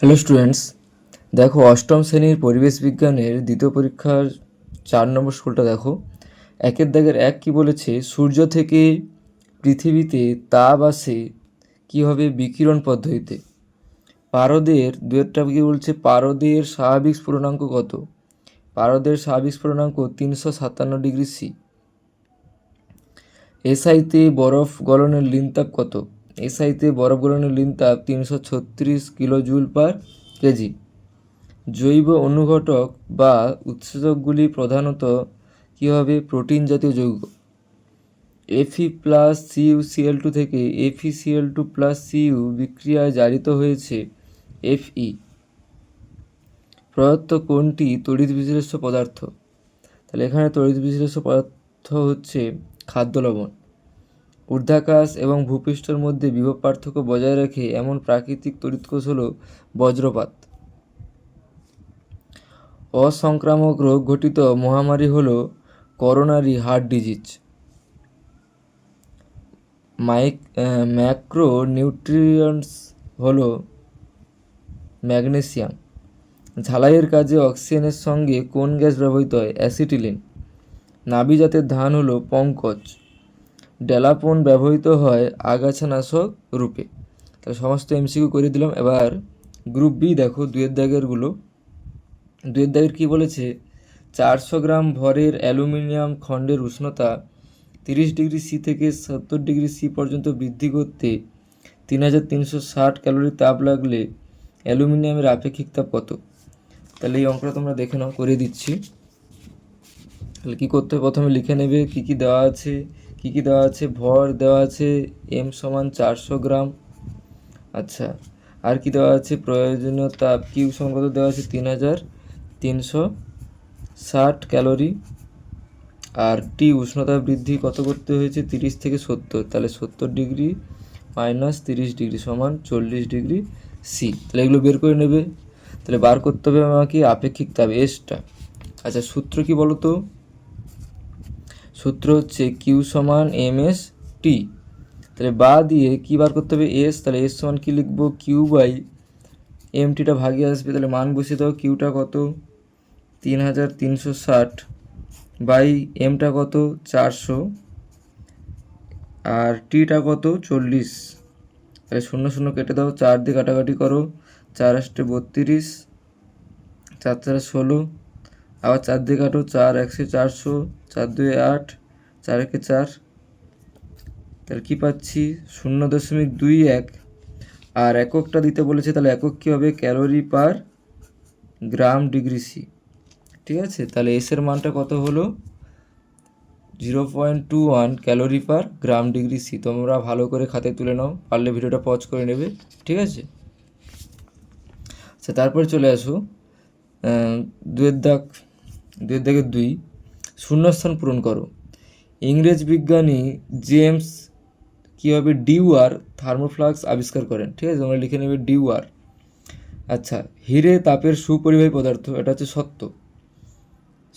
Hello students, দেখো অষ্টম শ্রেণীর পরিবেশ বিজ্ঞানের দ্বিতীয় পরীক্ষার 4 নম্বর স্কুলটা দেখো। একের দাগের এক কি বলেছে, সূর্য থেকে পৃথিবীতে তাপ আসে কীভাবে? বিকিরণ পদ্ধতিতে। পারদের দুয়েরটা কি বলছে, পারদের স্বাভাবিক স্ফুটনাঙ্ক কত? পারদের স্বাভাবিক স্ফুটনাঙ্ক 357 ডিগ্রি সি। এসআইতে বরফ গলনের লিনতাপ কত? এসআইতে বরফ গলনের লিনতাপ 336 কিলো জুল/কেজি। জৈব অনুঘটক বা উৎসেচকগুলি প্রধানত কী হবে? প্রোটিন জাতীয় যৌগ। Fe+CuCl2 থেকে FeCl2+Cu বিক্রিয়ায় জারিত হয়েছে Fe। প্রদত্ত কোনটি তড়িৎ বিশ্লেষ্য পদার্থ? তাহলে এখানে তড়িৎ বিশ্লেষ্য পদার্থ হচ্ছে খাদ্য লবণ। ঊর্ধ্বাকাশ এবং ভূপৃষ্ঠের মধ্যে বিভব পার্থক্য বজায় রাখে এমন প্রাকৃতিক তড়িৎকোষ হল বজ্রপাত। অসংক্রামক রোগ ঘটিত মহামারী হল coronary heart disease. Macronutrients হল ম্যাগনেসিয়াম। ঝালাইয়ের কাজে অক্সিজেনের সঙ্গে কোন গ্যাস ব্যবহৃত হয়? অ্যাসিটিলিন। নাবি জাতের ধান হল পঙ্কজ। ডেলাপোন ব্যবহৃত হয় আগাছানাশক রূপে। তাহলে সমস্ত এমসিকিউ করে দিলাম। এবার গ্রুপ বি দেখো, দুয়ের দাগের কী বলেছে, 400 গ্রাম ভরের অ্যালুমিনিয়াম খণ্ডের উষ্ণতা 30 ডিগ্রি সি থেকে 70 ডিগ্রি সি পর্যন্ত বৃদ্ধি করতে 3360 ক্যালোরি তাপ লাগলে অ্যালুমিনিয়ামের আপেক্ষিক তাপ কত? তাহলে এই অঙ্কটা তোমরা দেখে নাও, করে দিচ্ছি। তাহলে কী করতে হবে, প্রথমে লিখে নেবে কী কী দেওয়া আছে। ভর দেওয়া আছে m সমান 400 গ্রাম। আচ্ছা, আর কি দেওয়া আছে? প্রয়োজনীয় তাপ কিউ সমান কত দেওয়া আছে? 3360 ক্যালোরি। আর টি উষ্ণতা বৃদ্ধি কত করতে হয়েছে? 30 থেকে 70। তাহলে 70 ডিগ্রি মাইনাস 30 ডিগ্রি সমান 40 ডিগ্রি সি। তাহলে এগুলো বের করে নেবে। তাহলে বার করতে হবে আমাকে আপেক্ষিক তাপ এসটা। আচ্ছা, সূত্র কি বলো তো? সূত্র হচ্ছে কিউ সমান এম এস টি। তাহলে বা দিয়ে কী বার করতে হবে? এস। তাহলে এস সমান কী লিখবো? কিউ বাই এম টিটা ভাগে আসবে। তাহলে মান বসিয়ে দাও। কিউটা কত? 3360 বাই এমটা কত? 400 আর টিটা কত? 40। তাহলে 0 0 কেটে দাও, 4 দিয়ে কাটাকাটি করো। 4 8 32, 4 4 16, আবার 4 দিয়ে কাটো, 4 1 400, 4 2 8, 4 1 4। তাহলে কী পাচ্ছি? 0.21। আর এককটা দিতে বলেছে, তাহলে একক কী হবে? Calorie per gram degree C. ঠিক আছে, তাহলে এসের মানটা কত হলো? 0.21 calorie per gram degree C. তোমরা ভালো করে খাতায় তুলে নাও, পারলে ভিডিওটা পজ করে নেবে। ঠিক আছে, আচ্ছা তারপরে চলে আসো দুয়ের দাগের 2, শূন্যস্থান পূরণ করো। ইংরেজ বিজ্ঞানী জেমস কীভাবে ডিউয়ার থার্মোফ্লাক্স আবিষ্কার করেন? ঠিক আছে, তোমরা লিখে নেবে ডিউয়ার। আচ্ছা, হিরে তাপের সুপরিবাহী পদার্থ, এটা হচ্ছে সত্য।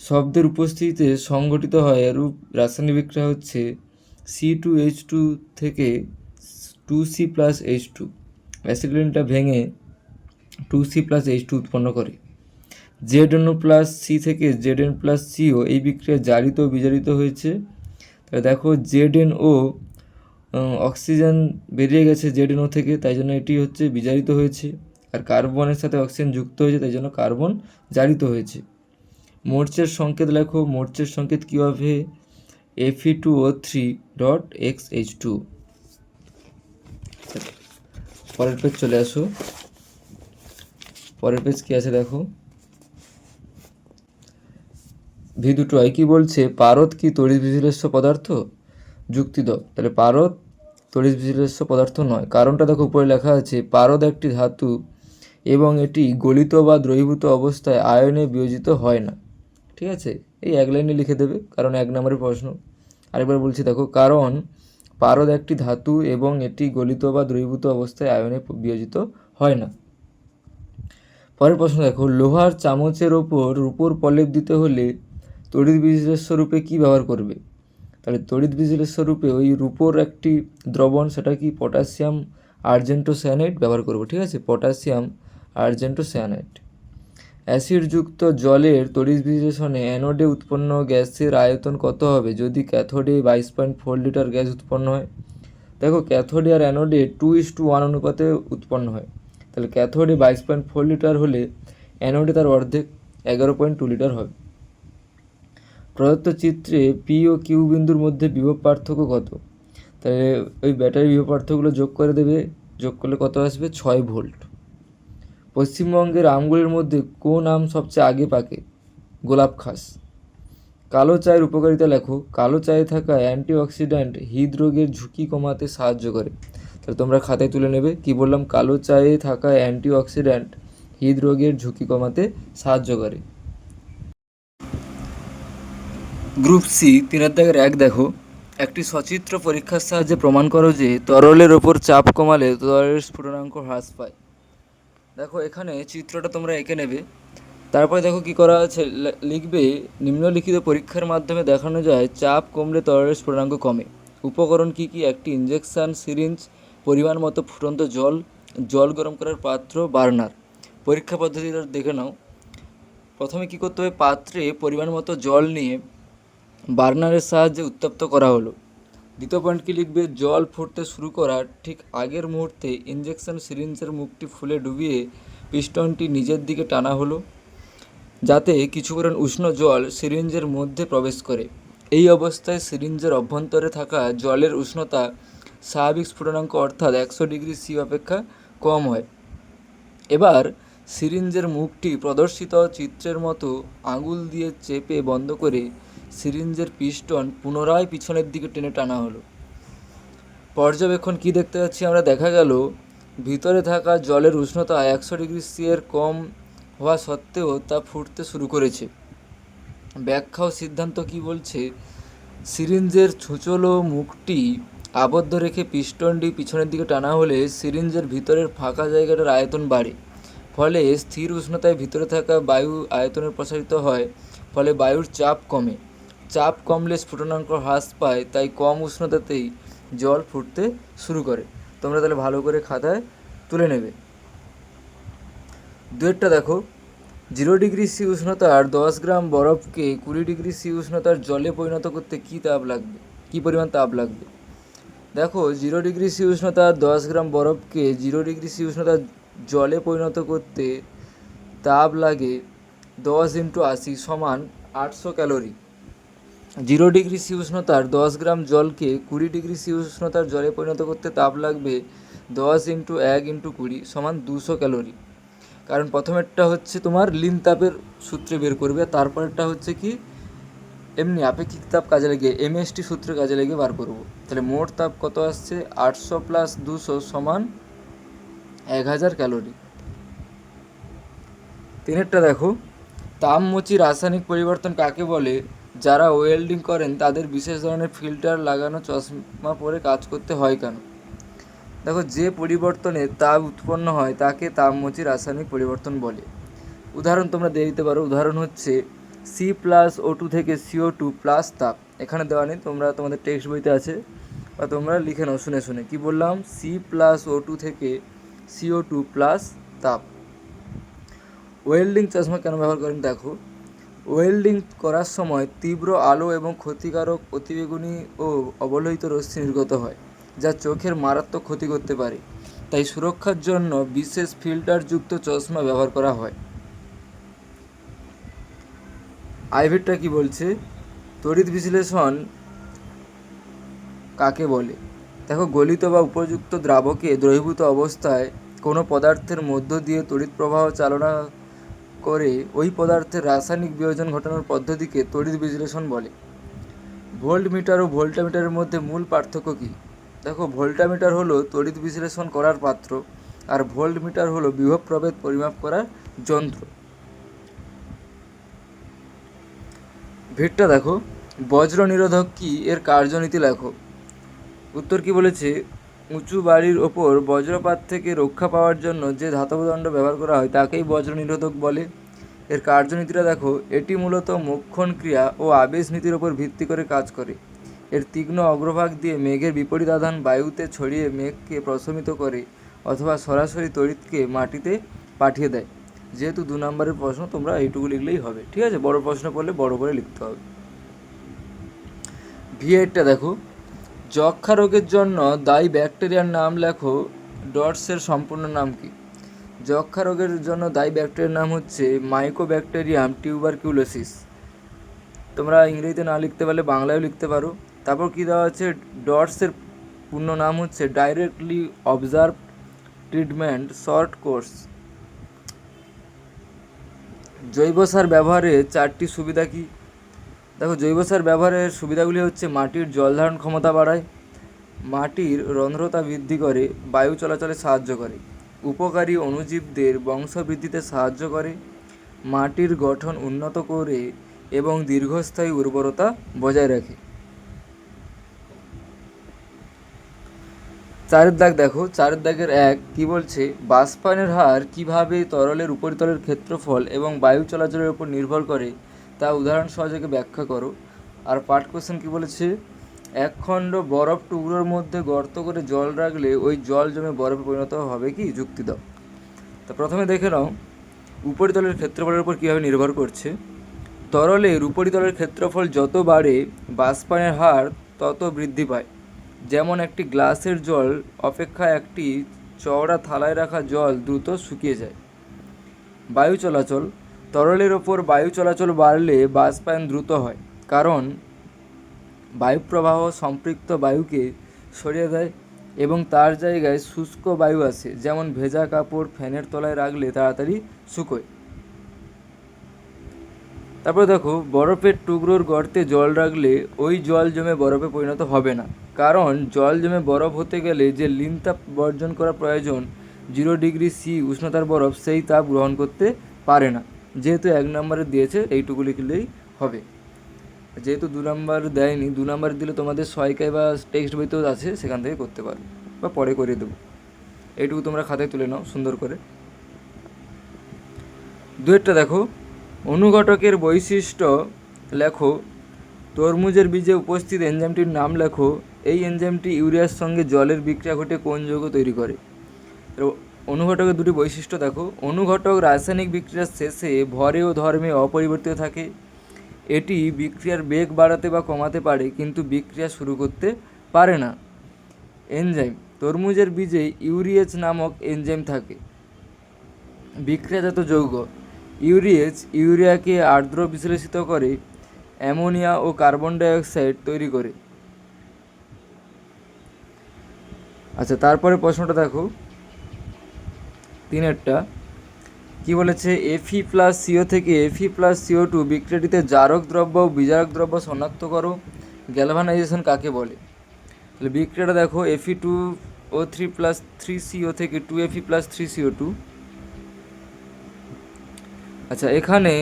শব্দের উপস্থিতিতে সংঘটিত হয় এরূপ রাসায়নিক বিক্রিয়া হচ্ছে C2H2 থেকে 2C+H2। অ্যাসিটিলিনটা ভেঙে 2C+H2 উৎপন্ন করে। ZNO+C থেকে ZN+CO এই বিক্রিয়া জারিত ও বিজারিত হয়েছে। তাহলে দেখো ZNO, অক্সিজেন বেরিয়ে গেছে ZNO থেকে, তাই জন্য এটি হচ্ছে বিজারিত হয়েছে। আর কার্বনের সাথে অক্সিজেন যুক্ত হয়েছে, তাই জন্য কার্বন জারিত হয়েছে। মোর্চের সংকেত লেখো। মোর্চের সংকেত কী হবে? Fe2O3.XH2। পরের পেজ চলে আসো। পরের পেজ কী আছে দেখো। V2 কি বলছে? পারদ কি তড়িৎ বিশ্লেষ্য পদার্থ? যুক্তি দাও। তাহলে পারদ তড়িৎ বিশ্লেষ্য পদার্থ নয়। কারণটা দেখো, উপরে লেখা আছে পারদ একটি ধাতু এবং এটি গলিত বা দ্রবীভূত অবস্থায় আয়নে বিয়োজিত হয় না। ঠিক আছে, এই এক লাইনে লিখে দেবে, কারণ 1 নম্বরের প্রশ্ন। আরেকবার বলছি দেখো, কারণ পারদ একটি ধাতু এবং এটি গলিত বা দ্রবীভূত অবস্থায় আয়নে বিয়োজিত হয় না। পরের প্রশ্ন দেখো, লোহার চামচের ওপর রূপোর প্রলেপ দিতে হলে তড়িৎ বিশ্লেষ্য রূপে কী ব্যবহার করবে? তাহলে তড়িৎ বিশ্লেষ্য রূপে ওই রূপোর একটি দ্রবণ, সেটা কি পটাশিয়াম আর্জেন্টোসায়ানাইড ব্যবহার করবো। ঠিক আছে, পটাশিয়াম আর্জেন্টোসায়ানাইড। অ্যাসিডযুক্ত জলের তড়িৎ বিশ্লেষণে অ্যানোডে উৎপন্ন গ্যাসের আয়তন কত হবে যদি ক্যাথোডে 22.4 লিটার গ্যাস উৎপন্ন হয়? দেখো, ক্যাথোডে আর অ্যানোডে 2:1 অনুপাতে উৎপন্ন হয়। তাহলে ক্যাথোডে 22.4 লিটার হলে অ্যানোডে তার অর্ধেক 11.2 লিটার হবে। প্রদত্ত চিত্রে পি ও কিউ বিন্দুর মধ্যে বিভব পার্থক্য কত? তাহলে ওই ব্যাটারি বিভব পার্থক্যগুলো যোগ করে দেবে, যোগ করলে কত আসবে? 6 ভোল্ট। পশ্চিমবঙ্গের আমগুলির মধ্যে কোন আম সবচেয়ে আগে পাকে? গোলাপ খাস। কালো চায়ের উপকারিতা লেখো। কালো চায়ে থাকা অ্যান্টিঅক্সিডেন্ট হৃদরোগের ঝুঁকি কমাতে সাহায্য করে। তাহলে তোমরা খাতায় তুলে নেবে। কি বললাম? কালো চায়ে থাকা অ্যান্টিঅক্সিডেন্ট হৃদরোগের ঝুঁকি কমাতে সাহায্য করে। গ্রুপ সি 3-1 দেখো। একটি সচিত্র পরীক্ষার সাহায্যে প্রমাণ করো যে তরলের ওপর চাপ কমালে তরলের স্ফুটনাঙ্ক হ্রাস পায়। দেখো, এখানে চিত্রটা তোমরা এঁকে নেবে। তারপরে দেখো কি করা আছে, লিখবে নিম্নলিখিত পরীক্ষার মাধ্যমে দেখানো যায় চাপ কমলে তরলের স্ফুটনাঙ্ক কমে। উপকরণ কি কি? একটি ইঞ্জেকশন সিরিঞ্জ, পরিমাণ মতো ফুটন্ত জল, জল গরম করার পাত্র, বার্নার। পরীক্ষা পদ্ধতিটা দেখে নাও। প্রথমে কি করতে হবে? পাত্রে পরিমাণ মতো জল নিয়ে বার্নারের সাহায্যে উত্তপ্ত করা হলো। দ্বিতীয় পয়েন্ট কি লিখবে? জল ফুটতে শুরু করার ঠিক আগের মুহূর্তে ইঞ্জেকশন সিরিঞ্জের মুখটি ফুলে ডুবিয়ে পিস্টনটি নিজের দিকে টানা হলো যাতে কিছু পরিমাণ উষ্ণ জল সিরিঞ্জের মধ্যে প্রবেশ করে। এই অবস্থায় সিরিঞ্জের অভ্যন্তরে থাকা জলের উষ্ণতা স্বাভাবিক স্ফুটনাঙ্ক অর্থাৎ 100 ডিগ্রি সি অপেক্ষা কম হয়। এবার সিরিঞ্জের মুখটি প্রদর্শিত চিত্রের মতো আঙুল দিয়ে চেপে বন্ধ করে সিরিঞ্জের পিস্টন পুনরায় পিছনের দিকে টেনে টানা হলো। পর্যবেক্ষণ কি দেখতে পাচ্ছি আমরা? দেখা গেল ভিতরে থাকা জলের উষ্ণতা 100 ডিগ্রি সি এর কম হওয়া সত্ত্বেও তা ফুটতে শুরু করেছে। ব্যাখ্যা ও সিদ্ধান্ত কি বলছে? সিরিঞ্জের ছুঁচলো মুখটি আবদ্ধ রেখে পিস্টনটি পিছনের দিকে টানা হলে সিরিঞ্জের ভিতরের ফাঁকা জায়গাটার আয়তন বাড়ে, ফলে স্থির উষ্ণতায় ভিতরে থাকা বায়ু আয়তনে প্রসারিত হয়, ফলে বায়ুর চাপ কমে। চাপ কমলে স্ফুটনাঙ্ক হ্রাস পায়, তাই কম উষ্ণতাতেই জল ফুটতে শুরু করে। তোমরা তাহলে ভালো করে খাতায় তুলে নেবে। 2 দেখো। 0 ডিগ্রি সি উষ্ণতার 10 গ্রাম বরফকে 20 ডিগ্রি সি উষ্ণতার জলে পরিণত করতে কী পরিমাণ তাপ লাগবে? দেখো, 0 ডিগ্রি সি উষ্ণতার 10 গ্রাম বরফকে 0 ডিগ্রি সি উষ্ণতার জলে পরিণত করতে তাপ লাগে 10 × 80 = 800 ক্যালোরি। 0 ডিগ্রি সি উষ্ণতার 10 গ্রাম জলকে 20 ডিগ্রি সি উষ্ণতার জলে পরিণত করতে তাপ লাগবে 10 × 1 × 20 = 200 ক্যালোরি। কারণ প্রথমেরটা হচ্ছে তোমার লিন তাপের সূত্রে বের করবে, তারপরেরটা হচ্ছে কি এমনি আপেক্ষিক তাপ কাজে লেগে এমএসটি সূত্রে কাজে লেগে বার করব। তাহলে মোট তাপ কত আসছে? 800 + 200 = 1000 ক্যালোরি। 3 দেখো। তাপমোচী রাসায়নিক পরিবর্তন কাকে বলে? যারা ওয়েল্ডিং করেন তাদের বিশেষ ধরনের ফিল্টার লাগানো চশমা পরে কাজ করতে হয় কেন? দেখো, যে পরিবর্তনে তাপ উৎপন্ন হয় তাকে তাপমোচী রাসায়নিক পরিবর্তন বলে। উদাহরণ তোমরা দিয়ে দিতে পারো। উদাহরণ হচ্ছে C+O2 থেকে CO2 প্লাস তাপ। এখানে দেওয়া নেই, তোমরা তোমাদের টেক্সট বইতে আছে বা তোমরা লিখে নাও শুনে শুনে। কি বললাম? C+O2 থেকে CO2 প্লাস তাপ। ওয়েল্ডিং চশমা কেন ব্যবহার করেন? দেখো, ওয়েল্ডিং করার সময় তীব্র আলো এবং ক্ষতিকারক অতিবেগুনি ও অবলোহিত রশ্মি নির্গত হয়, যা চোখের মারাত্মক ক্ষতি করতে পারে। তাই সুরক্ষার জন্য বিশেষ ফিল্টারযুক্ত চশমা ব্যবহার করা হয়। আইভিটা কি বলছে? তড়িৎ বিশ্লেষণ কাকে বলে? দেখো, গলিত বা উপযুক্ত দ্রাবকে দ্রবীভূত অবস্থায় কোনো পদার্থের মধ্য দিয়ে তড়িৎ প্রবাহ চালনা করে ওই পদার্থের রাসায়নিক বিয়োজন ঘটানোর পদ্ধতিকে তড়িৎ বিশ্লেষণ বলে। ভোল্টমিটার ও ভোল্টামিটারের মধ্যে মূল পার্থক্য কী? দেখো, ভোল্টামিটার হলো তড়িৎ বিশ্লেষণ করার পাত্র, আর ভোল্টমিটার হলো বিভব প্রভেদ পরিমাপ করার যন্ত্র। ভিড়টা দেখো। বজ্র নিরোধক কি? এর কার্যনীতি লেখো। উত্তর কি বলেছে? উঁচু বাড়ির ওপর বজ্রপাত থেকে রক্ষা পাওয়ার জন্য যে ধাতব দণ্ড ব্যবহার করা হয় তাকেই বজ্র নিরোধক বলে। এর কার্যনীতিটা দেখো। এটি মূলত মোক্ষণ ক্রিয়া ও আবেশ নীতির ওপর ভিত্তি করে কাজ করে। এর তীক্ষ্ণ অগ্রভাগ দিয়ে মেঘের বিপরীত আধান বায়ুতে ছড়িয়ে মেঘকে প্রশমিত করে অথবা সরাসরি তড়িৎকে মাটিতে পাঠিয়ে দেয়। যেহেতু 2 নম্বরের প্রশ্ন, তোমরা এইটুকু লিখলেই হবে, ঠিক আছে। বড় প্রশ্ন পড়লে বড় করে লিখতে হবে। V8টা দেখো, যক্ষা রোগের জন্য দায়ী ব্যাকটেরিয়ার নাম লেখো। ডটসের সম্পূর্ণ নাম কি? যক্ষা রোগের জন্য দায়ী ব্যাকটেরিয়ার নাম হচ্ছে মাইকোব্যাকটেরিয়াম টিউবারকিউলোসিস। তোমরা ইংরেজিতে না লিখতে পারলে বাংলায়ও লিখতে পারো। তারপর কি দেওয়া আছে, ডটসের পূর্ণ নাম হচ্ছে directly observe treatment short course. জৈব সার ব্যবহারের 4টি সুবিধা কি? দেখো, জৈব সার ব্যবহারের সুবিধাগুলি হচ্ছে মাটির জল ধারণ ক্ষমতা বাড়ায়, মাটির রন্ধ্রতা বৃদ্ধি করে, বায়ু চলাচলে সাহায্য করে, উপকারী অণুজীবদের বংশবৃদ্ধিতে সাহায্য করে, মাটির গঠন উন্নত করে এবং দীর্ঘস্থায়ী উর্বরতা বজায় রাখে। 4 দাগ দেখো, 4 দাগের 1 কি বলছে, বাষ্পায়নের হার কিভাবে তরলের উপরিতলের ক্ষেত্রফল এবং বায়ু চলাচলের উপর নির্ভর করে তা উদাহরণ সহযোগে ব্যাখ্যা করো। আর পার্ট কোশ্চেন কি বলেছে, এক খণ্ড বরফ টুকরোর মধ্যে গর্ত করে জল রাখলে ওই জল জমে বরফে পরিণত হবে কি? যুক্তি দাও। তো প্রথমে দেখে নাও উপরিতলের ক্ষেত্রফলের উপর কীভাবে নির্ভর করছে। তরলের উপরিতলের ক্ষেত্রফল যত বাড়ে বাষ্পায়নের হার তত বৃদ্ধি পায়। যেমন একটি গ্লাসের জল অপেক্ষা একটি চওড়া থালায় রাখা জল দ্রুত শুকিয়ে যায়। বায়ু চলাচল, তরলের ওপর বায়ু চলাচল বাড়লে বাষ্পায়ন দ্রুত হয়, কারণ বায়ুপ্রবাহ সম্পৃক্ত বায়ুকে সরিয়ে দেয় এবং তার জায়গায় শুষ্ক বায়ু আসে। যেমন ভেজা কাপড় ফ্যানের তলায় রাখলে তাড়াতাড়ি শুকোয়। তারপরে দেখো, বরফের টুকরোর গর্তে জল রাখলে ওই জল জমে বরফে পরিণত হবে না, কারণ জল জমে বরফ হতে গেলে যে লিন তাপ বর্জন করা প্রয়োজন, 0 ডিগ্রি সি উষ্ণতার বরফ সেই তাপ গ্রহণ করতে পারে না। যেহেতু 1 নম্বরে দিয়েছে, এইটুকু লিখলেই হবে। যেহেতু 2 নম্বর দেয়নি, 2 নম্বর দিলে তোমাদের সহায়িকায় বা টেক্সট বইতেও আছে, সেখান থেকে করতে পারো বা পরে করে দেবো। এইটুকু তোমরা খাতায় তুলে নাও সুন্দর করে। 2টা দেখো, অনুঘটকের বৈশিষ্ট্য লেখো। তরমুজের বীজে উপস্থিত এনজাইমটির নাম লেখো। এই এনজাইমটি ইউরিয়ার সঙ্গে জলের বিক্রিয়া ঘটে কোন যৌগ তৈরি করে? তো অনুঘটকের 2টি বৈশিষ্ট্য দেখো। অনুঘটক রাসায়নিক বিক্রিয়ার শেষে ভরে ও ধর্মে অপরিবর্তিত থাকে। এটি বিক্রিয়ার বেগ বাড়াতে বা কমাতে পারে, কিন্তু বিক্রিয়া শুরু করতে পারে না। এনজাইম, তরমুজের বীজে ইউরিয়েজ নামক এনজাইম থাকে। বিক্রিয়াজাত যৌগ, ইউরিয়েজ ইউরিয়াকে আর্দ্র বিশ্লেষিত করে অ্যামোনিয়া ও কার্বন ডাইঅক্সাইড তৈরি করে। আচ্ছা, তারপরে প্রশ্নটা দেখো 3-এরটা কি বলেছে, Fe+CO থেকে Fe+CO2 বিক্রিয়াটিতে জারক দ্রব্য ও বিজারক দ্রব্য শনাক্ত করো। গ্যালভানাইজেশন কাকে বলে? তাহলে বিক্রিয়াটা দেখো, Fe2O3+3CO থেকে 2Fe+3CO2। আচ্ছা, এখানে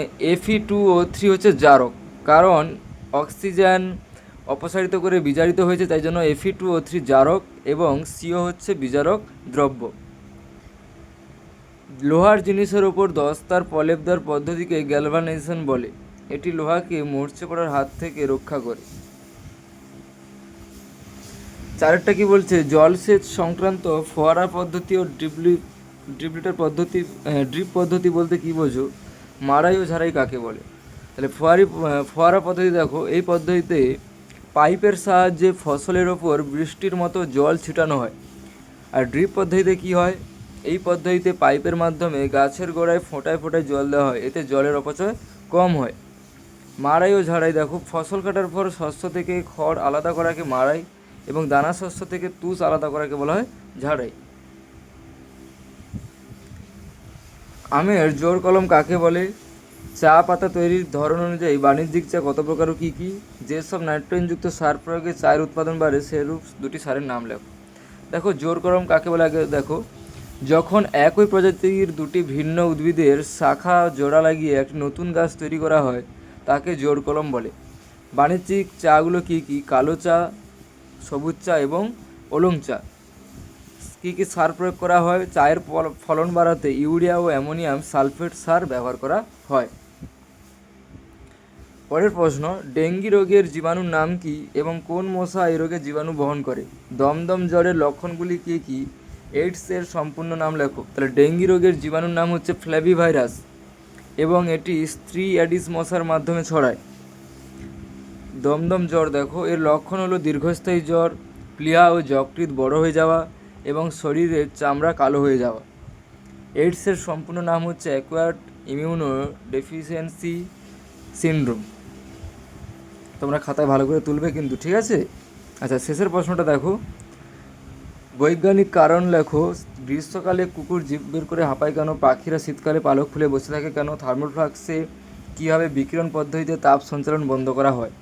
Fe2O3 হচ্ছে জারক, কারণ অক্সিজেন অপসারিত করে বিজারিত হয়েছে, তাই জন্য Fe2O3 জারক এবং CO হচ্ছে বিজারক দ্রব্য। লোহার জিনিসের ওপর দস্তার প্রলেপ দেওয়ার পদ্ধতিকে গ্যালভানাইজেশন বলে। এটি লোহাকে মরচে পড়ার হাত থেকে রক্ষা করে। 4টা কি বলছে, জলসেচ সংক্রান্ত ফোয়ারা পদ্ধতি ও ড্রিপ পদ্ধতি বলতে কি বোঝো? মাড়াই ও ঝাড়াই কাকে বলে? তাহলে ফোয়ারা পদ্ধতি দেখো, এই পদ্ধতিতে পাইপের সাহায্যে ফসলের ওপর বৃষ্টির মতো জল ছিটানো হয়। আর ড্রিপ পদ্ধতিতে কি হয়, এই পদ্ধতিতে পাইপের মাধ্যমে গাছের গোড়ায় ফোঁটায় ফোঁটায় জল দেওয়া হয়, এতে জলের অপচয় কম হয়। মাড়াই ও ঝাড়াই দেখো, ফসল কাটার পর শস্য থেকে খড় আলাদা করাকে মাড়াই এবং দানা শস্য থেকে তুষ আলাদা করাকে বলা হয় ঝাড়াই। আমের জোর কলম কাকে বলে? চা পাতা তৈরির ধরন অনুযায়ী বাণিজ্যিক চা কত প্রকার ও কী কী? যেসব নাইট্রোজেনযুক্ত সার প্রয়োগে চায়ের উৎপাদন বাড়ে, সেরূপ 2টি সারের নাম লেখো। দেখো, জোর কলম কাকে বলে আগে দেখো। যখন একই প্রজাতির 2টি ভিন্ন উদ্ভিদের শাখা জোড়া লাগিয়ে একটি নতুন গাছ তৈরি করা হয়, তাকে জোর কলম বলে। বাণিজ্যিক চাগুলো কী কী? কালো চা, সবুজ চা এবং ওলং চা। কী কী সার প্রয়োগ করা হয়? চায়ের ফলন বাড়াতে ইউরিয়া ও অ্যামোনিয়াম সালফেট সার ব্যবহার করা হয়। পরের প্রশ্ন, ডেঙ্গি রোগের জীবাণুর নাম কি এবং কোন মশা এই রোগের জীবাণু বহন করে? দমদম জ্বরের লক্ষণগুলি কী কী এইডসের সম্পূর্ণ নাম লেখো। তাহলে ডেঙ্গি রোগের জীবাণুর নাম হচ্ছে ফ্ল্যাভিভাইরাস এবং এটি স্ত্রী অ্যাডিস মশার মাধ্যমে ছড়ায়। দমদম জ্বর দেখো, এর লক্ষণ হলো দীর্ঘস্থায়ী জ্বর, প্লিহা ও যকৃৎ বড় হয়ে যাওয়া এবং শরীরের চামড়া কালো হয়ে যাওয়া। এইডসের সম্পূর্ণ নাম হচ্ছে অ্যাকোয়ার্ড ইমিউনো ডেফিসিয়েন্সি সিনড্রোম। তোমরা খাতায় ভালো করে তুলবে কিন্তু, ঠিক আছে? আচ্ছা, শেষের প্রশ্নটা দেখো, বৈজ্ঞানিক কারণ লেখো। গ্রীষ্মকালে কুকুর জিভ বের করে হাঁপায় কেন? পাখিরা শীতকালে পালক খুলে বসে থাকে কেন? থার্মাল ফ্লাক্সে কীভাবে বিকিরণ পদ্ধতিতে তাপ সঞ্চালন বন্ধ করা হয়?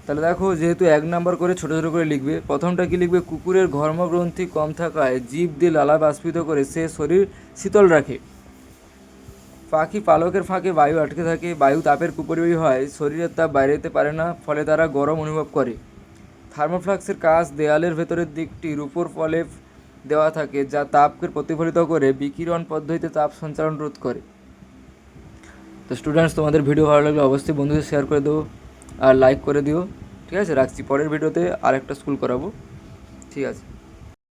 তাহলে দেখো, যেহেতু 1 নাম্বার করে ছোটো ছোটো করে লিখবে, প্রথমটা কি লিখবে? কুকুরের ঘর্মগ্রন্থি কম থাকায় জিভ দিয়ে লালা বাষ্পিত করে সে শরীর শীতল রাখে। পাখি পালকের ফাঁকে বায়ু আটকে থাকে, বায়ু তাপের কুপরিবাহী হয়, শরীরের তাপ বাইরে যেতে পারে না, ফলে তারা গরম অনুভব করে। থার্মোফ্লাক্সের কাজ দেয়ালের ভেতরের দিকটির উপর ফলে দেওয়া থাকে, যা তাপকে প্রতিফলিত করে বিকিরণ পদ্ধতিতে তাপ সঞ্চালন রোধ করে। তো স্টুডেন্টস, তোমাদের ভিডিও ভালো লাগলে অবশ্যই বন্ধুদের শেয়ার করে দেবো আর লাইক করে দিও, ঠিক আছে? রাখছি, পরের ভিডিওতে আরেকটা স্কুল করাবো, ঠিক আছে?